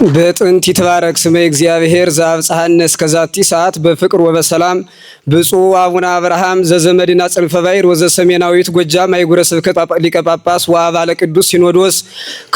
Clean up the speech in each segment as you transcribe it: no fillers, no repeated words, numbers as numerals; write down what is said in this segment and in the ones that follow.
በጥንት ይትባረክ ስመ እግዚአብሔር ዘአብጽሐነ እስከዛቲ ሰዓት በፍቅር ወበሰላም ብፁዕ አቡነ አብርሃም ዘዘመድና ጽንፈ ባሕር ወዘሰሜናዊት ጎጃም አህጉረ ስብከት ሊቀ ጳጳስ ወአባለ ቅዱስ ሲኖዶስ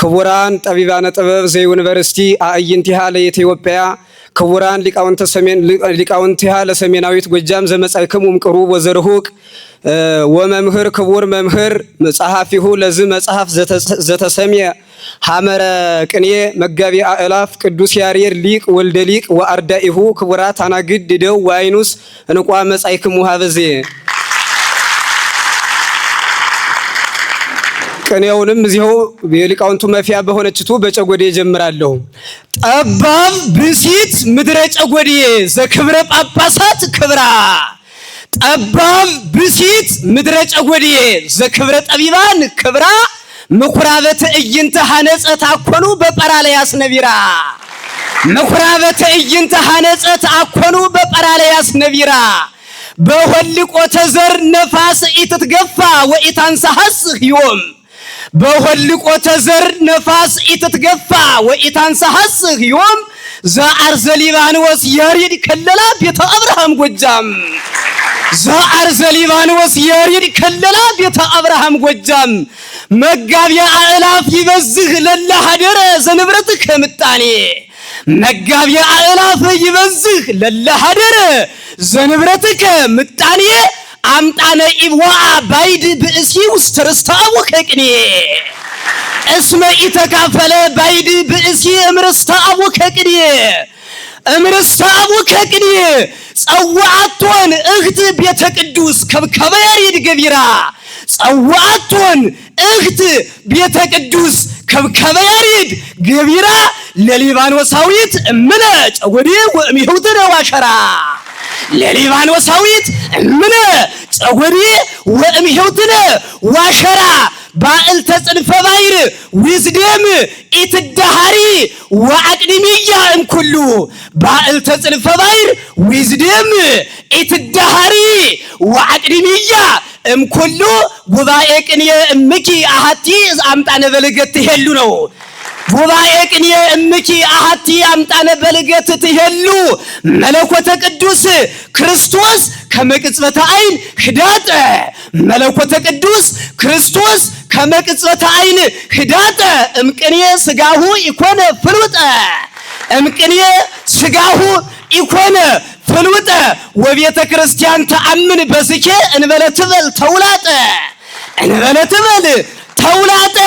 ክቡራን ጠቢባነ ጥበብ ዘዩኒቨርሲቲ አዕይንቲሃ ለኢትዮጵያ ክቡራን ሊቃውንቲሃ ለሰሜናዊት ጎጃም ዘመጻእክሙ እምቅሩብ ወዘርሁቅ ወመምህር ክቡር መምህር ጸሐፊሁ ለዝ መጽሐፍ ዘተሰምየ ሐመረ ቅኔ መጋቢ አእላፍ ቅዱስ ያሬድ ሊቅ ወልደ ሊቅ ወአርዳኢሁ ክቡራት አናግድ ደው ወአይኑስ እንቋ መጻእክሙ ሀበዜ ቅኔውንም እዚሁ የሊቃውንቱ መፊያ በሆነችቱ በጨጎዴ ጀምራለሁ። ጠባብ ብሲት ምድረ ጨጎዴ ዘክብረ ጳጳሳት ክብራ ጠባብ ብሲት ምድረ ጨጎዴ ዘክብረ ጠቢባን ክብራ ምኩራበ ትዕይንተ ሐነጸት አኮኑ በጰራለያስ ነቢራ ምኩራበ ትዕይንተ ሐነጸት አኮኑ በጰራለያስ ነቢራ በሆልቆተ ዘር ነፋስ ኢትትገፋ ወኢታንሳሐስህ ዮም በሆልቆተ ዘር ነፋስ ኢትትገፋ ወኢታንሳሐስህ ዮም ዘአርዘ ሊባኖስ ያሬድ ከለላ ቤተ አብርሃም ጎጃም ዘአርዘ ሊባኖስ ያሬድ ከለላ ቤተ አብርሃም ጎጃም መጋቢያ አእላፍ ይበዝህ ለላ ሀደረ ዘንብረትከ ምጣኔ መጋቢያ አእላፍ ይበዝህ ለላ ሀደረ ዘንብረትከ ምጣኔ አምጣነ ኢብዋአ ባይድ ብእሲ ውስተ ርስተ አቡከ ቅኔ እስመ ኢተካፈለ ባይድ ብእሲ እምርስተ አቡከ ቅኔ እምርስተ አቡከ ቅኔ ጸዋዕቶን እህት ቤተ ቅዱስ ከብከበ ያሬድ ገቢራ ጸዋዕቶን እህት ቤተ ቅዱስ ከብከበ ያሬድ ገቢራ ለሊባኖሳዊት እምነ ጨጎዴ ወእምይሁትነ ዋሸራ ለሊባኖሳዊት እምነ ጨጎዴ ወእምይሁትነ ዋሸራ ባዕልተ ጽንፈ ባሕር ዊዝደም ኢትዳሃሪ ወአቅድሚያ እምኩሉ ባዕልተ ጽንፈ ባሕር ዊዝደም ኢትዳሃሪ ወአቅድሚያ እምኩሉ ጉባኤ ቅኔ እምኪ አሐቲ አምጣነ በልገት ትሄሉ ነው። ጉባኤ ቅኔ እምኪ አሐቲ አምጣነ በልገት ትሄሉ መለኮተ ቅዱስ ክርስቶስ ከመቅጽበተ ዓይን ህዳጠ መለኮተ ቅዱስ ክርስቶስ ከመቅጽበተ ዓይን ህዳጠ እምቅኔ ስጋሁ ኢኮነ ፍልውጠ እምቅኔ ስጋሁ ኢኮነ ፍልውጠ ወቤተ ክርስቲያን ተአምን በስኬ እንበለ ትበል ተውላጠ እንበለ ትበል ተውላጠ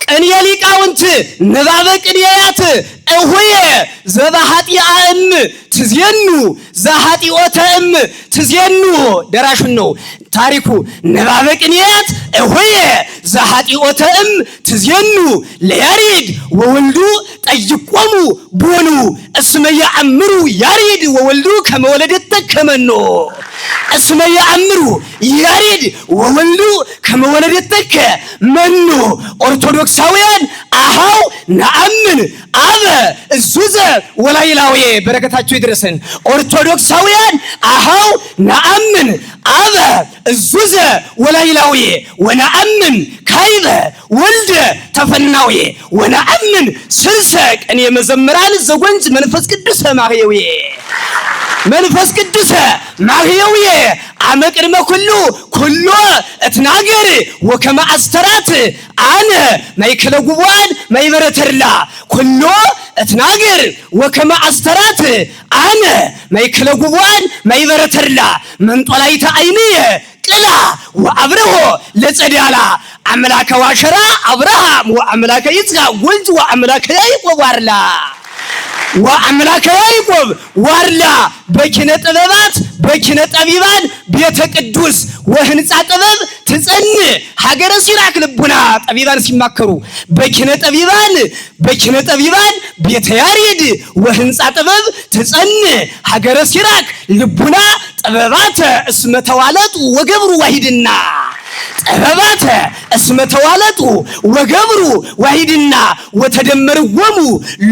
ቅኔ ሊቃውንት ንባበ ቅኔያት እሁየ ዘባኃጢአእም ትዜኑ ዘኃጢኦተእም ትዜኑ ደራሹን ነው ታሪኩ ንባበ ቅኔያት እሁየ ዘኃጢኦተእም ትዜኑ ለያሬድ ወወልዱ ጠይቆሙ ቦኑ እስመ ያእምሩ ያሬድ ወወልዱ ከመወለደተ ከመኖ እስመ ያእምሩ ያሬድ ወወልዱ ከመወለደተ መኖ ኦርቶዶክሳውያን አሃው ነአምን አበ እዙዘ ወላይላዊ በረከታቸው ይድረሰን። ኦርቶዶክሳውያን አሃው ነአምን አበ እዙዘ ወላይላዊ ወነአምን ካይበ ወልደ ተፈናዊ ወነአምን ስልሰ ቅኔ መዘምራን ዘጎንጅ መንፈስ ቅዱስ ማህየዊ መንፈስ ቅዱስ ማህየዊ አመቅድመ ኩሉ እትናገር ወከመ አስተራት አነ ማይከለ ጉባን ማይበረተርላ ኩሉ እትናገር ወከመ አስተራት አነ ማይከለ ጉባን ማይበረተርላ መንጦላይተ ዓይንየ ቅላ ወአብረሆ ለጸዳላ አምላከ ዋሸራ አብርሃም ወአምላከ ይስሐቅ ወልድ ወአምላከ ያዕቆብ ዋርላ ወአምላከ ያዕቆብ ዋርላ በኪነ ጥበባት በኪነ ጠቢባን ቤተ ቅዱስ ወህንጻ ጥበብ ትጸን ሀገረ ሲራክ ልቡና ጠቢባን ሲማከሩ በኪነ ጠቢባን ቤተ ያሬድ ወህንጻ ጥበብ ትጸን ሀገረ ሲራክ ልቡና ጥበባተ እስመ ተዋለጡ ወገብሩ ዋሂድና ጥበባተ እስመ ተዋለጡ ወገብሩ ዋሂድና ወተደመርዎሙ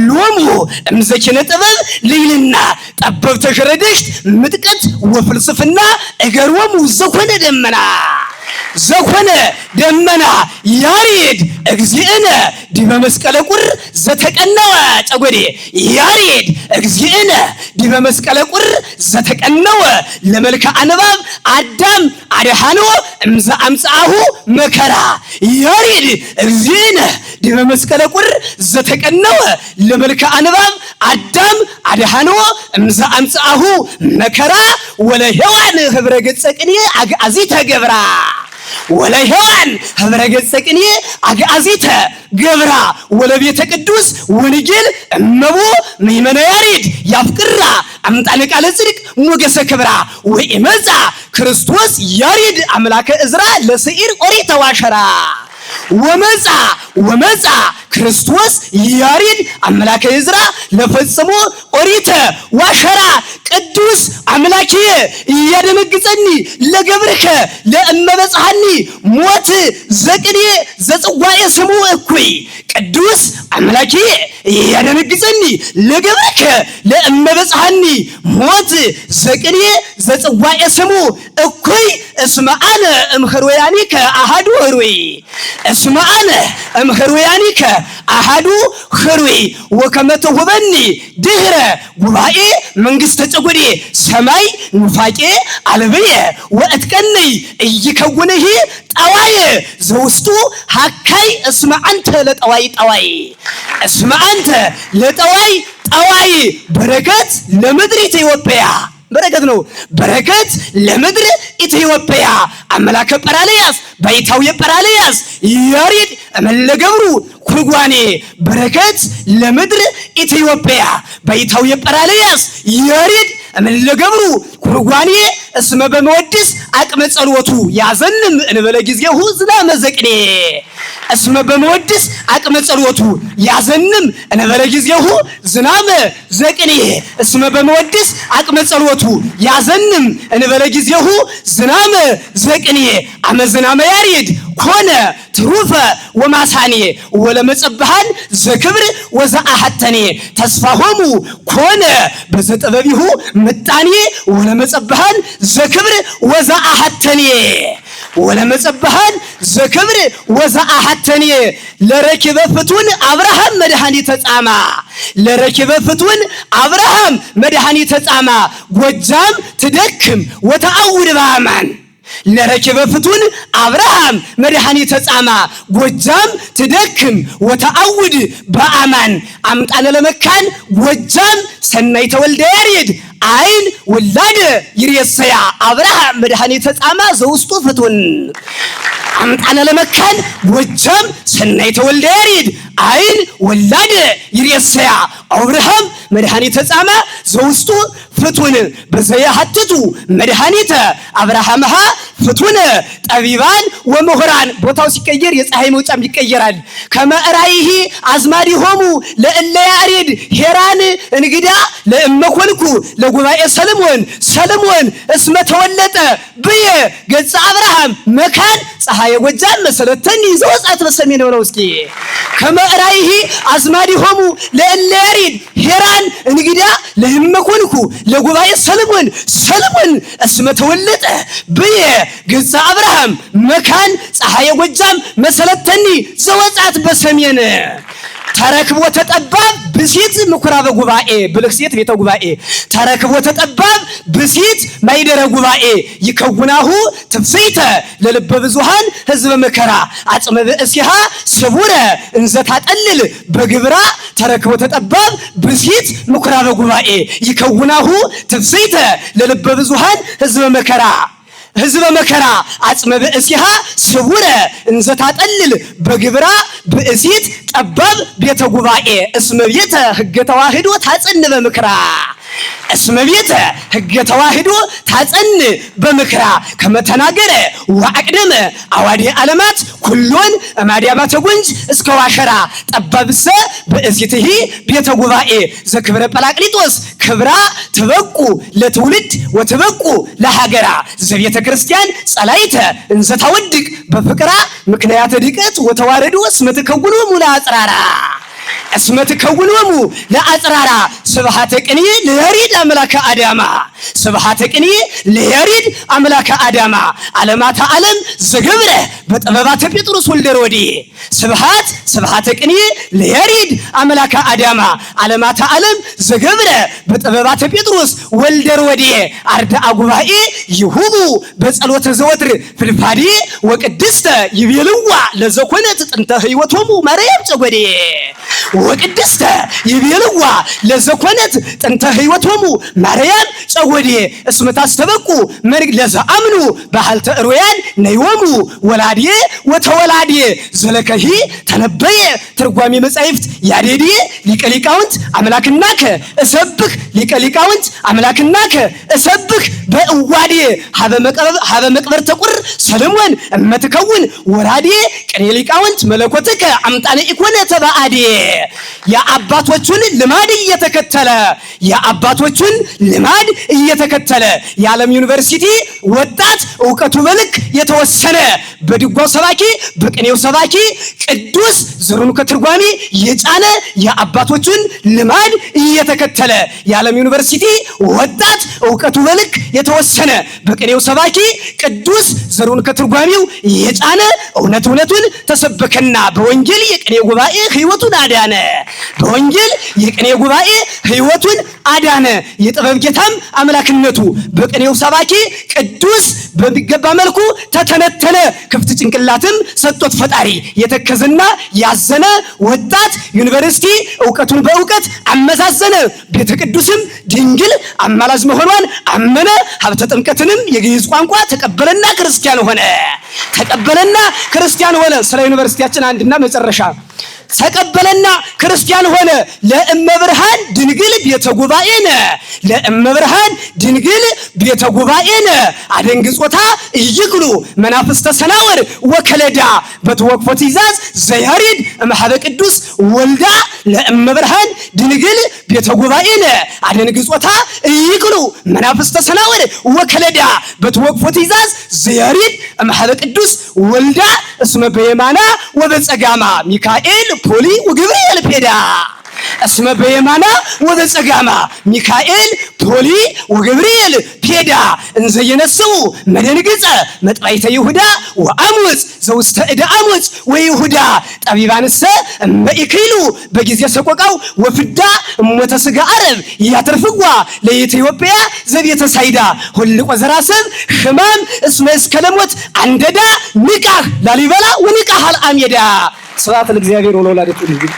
ሎሙ እምዘኪነ ጥበብ ልይልና ጠበብተ ሸረደሽት ምጥቀት ወፍልስፍና እገሮሙ ዘኮነ ደመና ዘኮነ ደመና ያሬድ እግዚእነ ዲበ መስቀለ ቁር ዘተቀነወ ጨጎዴ ያሬድ እግዚእነ ዲበ መስቀለ ቁር ዘተቀነወ ለመልካ አንባብ አዳም አድሃኖ እምዘ አምጻሁ መከራ ያሬድ እግዚእነ ዲበ መስቀለ ቁር ዘተቀነወ ለመልካ አንባብ አዳም አድሃኖ እምዘ አምጻሁ መከራ ወለሔዋን ህብረ ገጸ ቅኔ አግዓዚተ ገብራ ወለሔዋን ህብረ ገጸ ቅኔ አግዓዚተ ገብራ ወለቤተ ቅዱስ ወንጌል እመቦ ምእመነ ያሬድ ያፍቅራ አምጣነ ቃለ ጽድቅ ሞገሰ ክብራ ወኢመጻ ክርስቶስ ያሬድ አምላከ እዝራ ለስዒር ኦሪተ ዋሸራ ወመጻ ክርስቶስ ያሬድ አምላከ እዝራ ለፈጽሞ ኦሪተ ዋሸራ ቅዱስ አምላኪየ እያደነግጸኒ ለገብርከ ለእመበጽሐኒ ሞት ዘቅኔ ዘጽዋኤ ስሙ እኩይ ቅዱስ አምላኪየ እያደነግጸኒ ለገብርከ ለእመበጽሐኒ ሞት ዘቅኔ ዘጽዋኤ ስሙ እኩይ እስመ አነ እምሕሩያኒከ አሐዱ ሕሩይ እስመ አነ እምሕሩያኒከ አሐዱ ሕሩይ ወከመ ትሁበኒ ድህረ ጉባኤ መንግሥተ ጨጎዴ ሰማይ ኑፋቄ አልብየ ወእትቀነይ ኢይከውንህ ጠዋይ ዘውስጡ ሀካይ እስመ አንተ ለጠዋይ ጠዋይ እስመ አንተ ለጠዋይ ጠዋይ በረከት ለምድር ኢትዮጵያ በረከት ነው በረከት ለምድር ኢትዮጵያ አምላከ ጰራልያስ ባይታዊ ጰራልያስ ያሬድ እመለገብሩ ኩርጓኔ በረከት ለምድር ኢትዮጵያ ባይታዊ ጰራልያስ ያሬድ እመለገብሩ ኩርጓኔ እስመ በመወድስ አቅመ ጸሎቱ ያዘንም እንበለ ጊዜሁ ዝናመ ዘቅኔ እስመ በመወድስ አቅመ ጸሎቱ ያዘንም እንበለ ጊዜሁ ዝናመ ዘቅኔ እስመ በመወድስ አቅመ ጸሎቱ ያዘንም እንበለ ጊዜሁ ዝናመ ዘቅኔ አመ ዝናመ ያሬድ ኮነ ትሩፈ ወማሳኔ ወለመጸብሃን ዘክብር ወዘአሐተኔ ተስፋሆሙ ኮነ በዘጠበቢሁ ምጣኔ ወለመጸብሃን ዘክብር ወዘአሐተኔ ወለመጸብሃን ዘክብር ወዘአሐተኔ ለረኪበ ፍቱን አብርሃም መድኃኒተ ጻማ ለረኪበ ፍቱን አብርሃም መድኃኒተ ጻማ ጎጃም ትደክም ወተአውድ በአማን ለረኪበ ፍቱን አብርሃም መድኃኒተ ጻማ ጎጃም ትደክም ወተአውድ በአማን አምጣነ ለመካን ጎጃም ሰናይ ተወልደ ያሬድ አይን ወላደ ይሬሰያ አብርሃም መድኃኒተ ጻማ ዘውስጡ ፍቱን አምጣነ ለመካን ጎጃም ሰናይ ተወልደ ያሬድ አይን ወላደ ይሬሰያ አብርሃም መድኃኒተ ጻማ ዘውስጡ ፍቱን በዘያሐትቱ መድኃኒተ አብርሃምሃ ፍቱን ጠቢባን ወምሁራን ቦታው ሲቀየር የፀሐይ መውጫም ይቀየራል ከመዕራይሂ አዝማዲሆሙ ለእለ ያሬድ ሄራን እንግዳ ለእመኮንኩ ለጉባኤ ሰለሞን እስመ ተወለጠ ብየ ገጸ አብርሃም መካን ፀሐይ ጎጃም መሰለተኒ ዘወጻት በሰሜን ነው እስኪ ከመዕራይሂ አዝማዲሆሙ ለእለ ያሬድ ሄራን እንግዳ ለእመኮንኩ ለጉባኤ ሰለሞን እስመ ተወለጠ ብየ ገጸ አብርሃም መካን ፀሐይ ጎጃም መሰለተኒ ዘወጻት በሰሜን ተረክቦ ተጠባብ ብሲት ምኩራበ ጉባኤ ብልክሴት ቤተ ጉባኤ ተረክቦ ተጠባብ ብሲት ማይደረ ጉባኤ ይከውናሁ ትፍስይተ ለልበ ብዙሃን ህዝበ መከራ አጽመ ብእሲሃ ስቡረ እንዘ ታጠልል በግብራ ተረክቦ ተጠባብ ብሲት ምኩራበ ጉባኤ ይከውናሁ ትፍስይተ ለልበ ብዙሃን ህዝበ መከራ አጽመ ብእሲሃ ስቡረ እንዘ ታጠልል በግብራ ብእሲት ጠባብ ቤተ ጉባኤ እስመ ቤተ ህገ ተዋህዶ ታጸን በምክራ እስመ ቤተ ህገ ተዋህዶ ታጸን በምክራ ከመተናገረ ወአቅደመ አዋዲ ዓለማት ኩሎን ማዲያማተ ጉንጅ እስከ ዋሸራ ጠባብሰ በእሲትሂ ቤተ ጉባኤ ዘክብረ ጰራቅሊጦስ ክብራ ትበቁ ለትውልድ ወትበቁ ለሀገራ ዘቤተ ክርስቲያን ጸላይተ እንዘ ታወድቅ በፍቅራ ምክንያተ ድቀት ወተዋረዱ እስመ ትከውኑ ለአጽራራ እስመ ትከውኑ ለአጽራራ ስብሐተ ቅኔ ለያሬድ አምላከ አዳማ ስብሐተ ቅኔ ለያሬድ አምላከ አዳማ ዓለማተ ዓለም ዘገብረ በጥበባተ ጴጥሮስ ወልደ ሮዲ ስብሐተ ቅኔ ለያሬድ አምላከ አዳማ ዓለማተ ዓለም ዘገብረ በጥበባተ ጴጥሮስ ወልደ ሮዲ አርዳአ ጉባኤ ይሁቡ በጸሎተ ዘወትር ፍድፋዴ ወቅድስተ ይቤልዋ ለዘኮነት ጥንተ ሕይወቶሙ ማርያም ጸጎዴ ወቅድስተ ይቤልዋ ለዘኮነት ጥንተ ሕይወቶሙ ማርያም ጸጎዴ እስመ ታስተበቁ መርግ ለዘአምኑ ባህልተ ሩያን ነይወሙ ወላዴ ወተወላዴ ዘለከሂ ተነበየ ትርጓሜ መጻሕፍት ያዴዴ ሊቀ ሊቃውንት አምላክናከ እሰብክ ሊቀ ሊቃውንት አምላክናከ እሰብክ በእዋዴ ሀበ መቅበርተ ቁር ሰለሞን እመትከውን ወራዴ ቅኔ ሊቃውንት መለኮትከ አምጣነ ኢኮነ ተባአዴ የአባቶቹን ልማድ እየተከተለ የዓለም ዩኒቨርሲቲ ወጣት ዕውቀቱ በልክ የተወሰነ በድጓው ሰባኪ በቅኔው ሰባኪ ቅዱስ ዘሩን ከትርጓሜ የጫነ የአባቶቹን ልማድ እየተከተለ የዓለም ዩኒቨርሲቲ ወጣት ዕውቀቱ በልክ የተወሰነ በቅኔው ሰባኪ ቅዱስ ዘሩን ከትርጓሜው የጫነ እውነቱን ተሰበከና በወንጌል የቅኔ ጉባኤ ሕይወቱን አዳነ በወንጌል የቅኔ ጉባኤ ሕይወቱን አዳነ የጥበብ ጌታም አምላክነቱ በቅኔው ሰባኪ ቅዱስ በሚገባ መልኩ ተተነተነ ክፍት ጭንቅላትም ሰጥቶት ፈጣሪ የተከዘና ያዘነ ወጣት ዩኒቨርሲቲ ዕውቀቱን በዕውቀት አመዛዘነ ቤተ ቅዱስም ድንግል አማላጅ መሆኗን አመነ ሀብተ ጥምቀትንም የግዕዝ ቋንቋ ተቀበለና ክርስቲያን ሆነ ስለ ዩኒቨርሲቲያችን አንድና መጨረሻ ተቀበለና ክርስቲያን ሆነ ለእመብርሃን ድንግል ቤተ ጉባኤነ አደንግጾታ ይግሉ መናፍስተ ሰናወር ወከለዳ በተወቅፎ ትእዛዝ ዘያሬድ እምኀበ ቅዱስ ወልዳ ለእመብርሃን ድንግል ቤተ ጉባኤነ አደንግጾታ ይግሉ መናፍስተ ሰናወር ወከለዳ በተወቅፎ ትእዛዝ ዘያሬድ እምኀበ ቅዱስ ወልዳ እስመ በየማና ወበጸጋማ ሚካኤል ፖሊ ወገብርኤል ፔዳ እስመ በየማና ወበጸጋማ ሚካኤል ፖሊ ወገብርኤል ፔዳ እንዘ የነስኡ መደንግጸ መጥባይተ ይሁዳ ወአሙጽ ዘውስተ እደ አሙጽ ወይሁዳ ጠቢባንሰ እመኢክሉ በጊዜ ሰቆቃው ወፍዳ እሞተ ሥጋ ዓረብ ያተርፍዋ ለኢትዮጵያ ዘቤተ ሳይዳ ሁልቆ ዘራሰብ ሕማም እስመ እስከ ለሞት አንደዳ ንቃህ ላሊበላ ወንቃህ አልአሜዳ ስብሐት ለእግዚአብሔር ወለወላዲቱ ድንግል